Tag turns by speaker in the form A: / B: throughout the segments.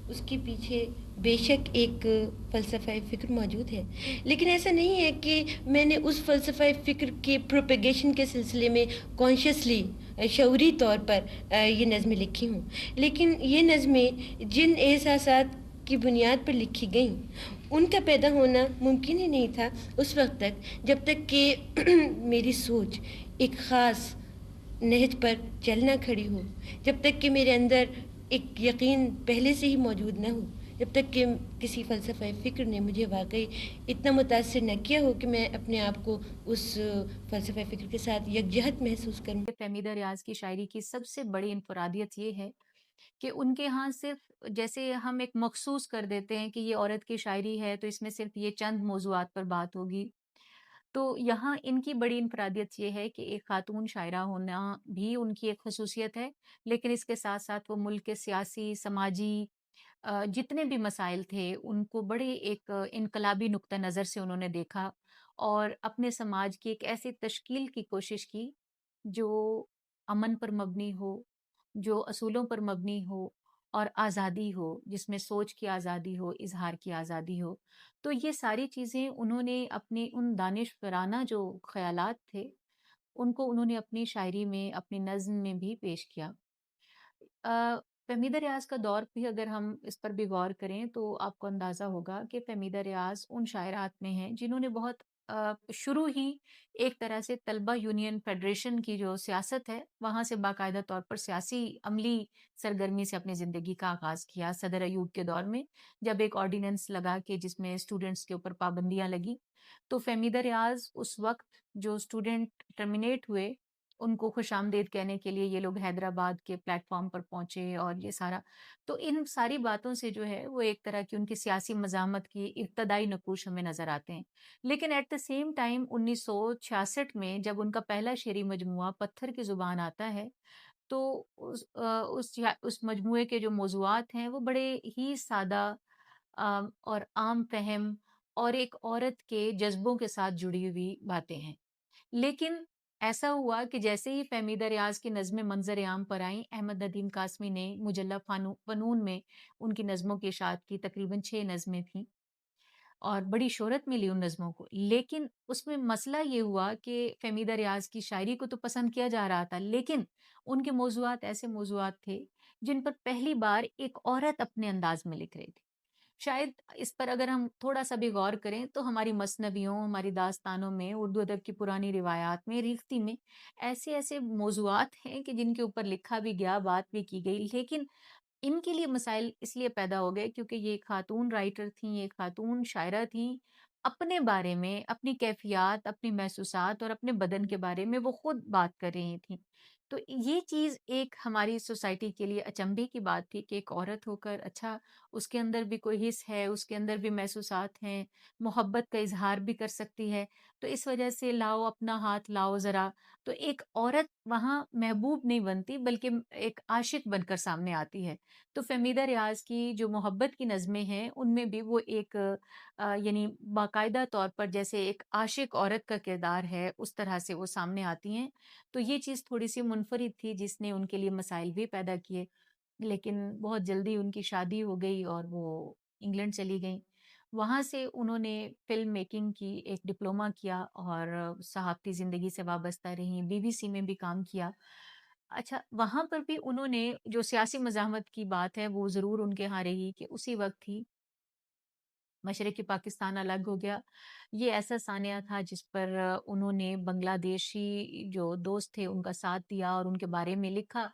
A: اس کے پیچھے بے شک ایک فلسفہ فکر موجود ہے، لیکن ایسا نہیں ہے کہ میں نے اس فلسفہ فکر کے پروپیگیشن کے سلسلے میں کانشیسلی شعوری طور پر یہ نظمیں لکھی ہوں، لیکن یہ نظمیں جن احساسات کی بنیاد پر لکھی گئیں ان کا پیدا ہونا ممکن ہی نہیں تھا اس وقت تک جب تک کہ میری سوچ ایک خاص نہج پر چلنا کھڑی ہو، جب تک کہ میرے اندر ایک یقین پہلے سے ہی موجود نہ ہو، جب تک کہ کسی فلسفہ فکر نے مجھے واقعی اتنا متاثر نہ کیا ہو کہ میں اپنے آپ کو اس فلسفہ فکر کے ساتھ یکجہت محسوس کروں۔
B: فہمیدہ ریاض کی شاعری کی سب سے بڑی انفرادیت یہ ہے کہ ان کے ہاں صرف جیسے ہم ایک مخصوص کر دیتے ہیں کہ یہ عورت کی شاعری ہے تو اس میں صرف یہ چند موضوعات پر بات ہوگی، تو یہاں ان کی بڑی انفرادیت یہ ہے کہ ایک خاتون شاعرہ ہونا بھی ان کی ایک خصوصیت ہے، لیکن اس کے ساتھ ساتھ وہ ملک کے سیاسی سماجی جتنے بھی مسائل تھے ان کو بڑے ایک انقلابی نقطہ نظر سے انہوں نے دیکھا اور اپنے سماج کی ایک ایسی تشکیل کی کوشش کی جو امن پر مبنی ہو، جو اصولوں پر مبنی ہو اور آزادی ہو، جس میں سوچ کی آزادی ہو، اظہار کی آزادی ہو۔ تو یہ ساری چیزیں انہوں نے اپنے ان دانشورانہ جو خیالات تھے ان کو انہوں نے اپنی شاعری میں، اپنی نظم میں بھی پیش کیا۔ فہمیدہ ریاض کا دور بھی اگر ہم اس پر بھی غور کریں تو آپ کو اندازہ ہوگا کہ فہمیدہ ریاض ان شاعرات میں ہیں جنہوں نے بہت شروع ہی ایک طرح سے طلبہ یونین فیڈریشن کی جو سیاست ہے وہاں سے باقاعدہ طور پر سیاسی عملی سرگرمی سے اپنی زندگی کا آغاز کیا صدر ایوب کے دور میں، جب ایک آرڈیننس لگا کہ جس میں اسٹوڈنٹس کے اوپر پابندیاں لگی، تو فہمیدہ ریاض اس وقت جو اسٹوڈنٹ ٹرمینیٹ ہوئے ان کو خوش آمدید کہنے کے لیے یہ لوگ حیدرآباد کے پلیٹ فارم پر پہنچے اور یہ سارا، تو ان ساری باتوں سے جو ہے وہ ایک طرح کی ان کی سیاسی مزاحمت کی ابتدائی نقوش ہمیں نظر آتے ہیں۔ لیکن ایٹ دا سیم ٹائم 1966 میں جب ان کا پہلا شعری مجموعہ پتھر کی زبان آتا ہے تو اس مجموعے کے جو موضوعات ہیں وہ بڑے ہی سادہ اور عام فہم اور ایک عورت کے جذبوں کے ساتھ جڑی ہوئی باتیں ہیں، لیکن ایسا ہوا کہ جیسے ہی فہمیدہ ریاض کی نظمیں منظر عام پر آئیں، احمد ندیم قاسمی نے مجلہ فنون میں ان کی نظموں کی اشاعت کی، تقریباً 6 نظمیں تھیں اور بڑی شہرت ملی ان نظموں کو، لیکن اس میں مسئلہ یہ ہوا کہ فہمیدہ ریاض کی شاعری کو تو پسند کیا جا رہا تھا، لیکن ان کے موضوعات ایسے موضوعات تھے جن پر پہلی بار ایک عورت اپنے انداز میں لکھ رہی تھی۔ شاید اس پر اگر ہم تھوڑا سا بھی غور کریں تو ہماری مثنویوں، ہماری داستانوں میں، اردو ادب کی پرانی روایات میں، ریختہ میں ایسے ایسے موضوعات ہیں کہ جن کے اوپر لکھا بھی گیا، بات بھی کی گئی، لیکن ان کے لیے مسائل اس لیے پیدا ہو گئے کیونکہ یہ ایک خاتون رائٹر تھیں، ایک خاتون شاعرہ تھیں، اپنے بارے میں، اپنی کیفیات، اپنی محسوسات اور اپنے بدن کے بارے میں وہ خود بات کر رہی تھیں۔ تو یہ چیز ایک ہماری سوسائٹی کے لیے اچنبھے کی بات تھی کہ ایک عورت ہو کر اچھا اس کے اندر بھی کوئی حس ہے، اس کے اندر بھی محسوسات ہیں، محبت کا اظہار بھی کر سکتی ہے، تو اس وجہ سے لاؤ اپنا ہاتھ لاؤ ذرا، تو ایک عورت وہاں محبوب نہیں بنتی بلکہ ایک عاشق بن کر سامنے آتی ہے۔ تو فہمیدہ ریاض کی جو محبت کی نظمیں ہیں ان میں بھی وہ ایک یعنی باقاعدہ طور پر جیسے ایک عاشق عورت کا کردار ہے اس طرح سے وہ سامنے آتی ہیں، تو یہ چیز تھوڑی سی منفرد تھی جس نے ان کے لیے مسائل بھی پیدا کیے، لیکن بہت جلدی ان کی شادی ہو گئی اور وہ انگلینڈ چلی گئیں۔ وہاں سے انہوں نے فلم میکنگ کی ایک ڈپلومہ کیا اور صحافتی زندگی سے وابستہ رہیں، بی بی سی میں بھی کام کیا۔ اچھا وہاں پر بھی انہوں نے جو سیاسی مزاحمت کی بات ہے وہ ضرور ان کے ہاں رہی کہ اسی وقت ہی مشرقی پاکستان الگ ہو گیا۔ یہ ایسا سانحہ تھا جس پر انہوں نے بنگلہ دیشی جو دوست تھے ان کا ساتھ دیا اور ان کے بارے میں لکھا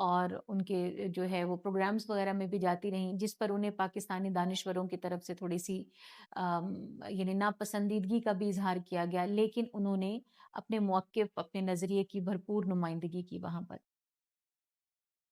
B: اور ان کے جو ہے وہ پروگرامز وغیرہ میں بھی جاتی رہیں، جس پر انہیں پاکستانی دانشوروں کی طرف سے تھوڑی سی یعنی ناپسندیدگی کا بھی اظہار کیا گیا، لیکن انہوں نے اپنے موقف، اپنے نظریے کی بھرپور نمائندگی کی وہاں پر۔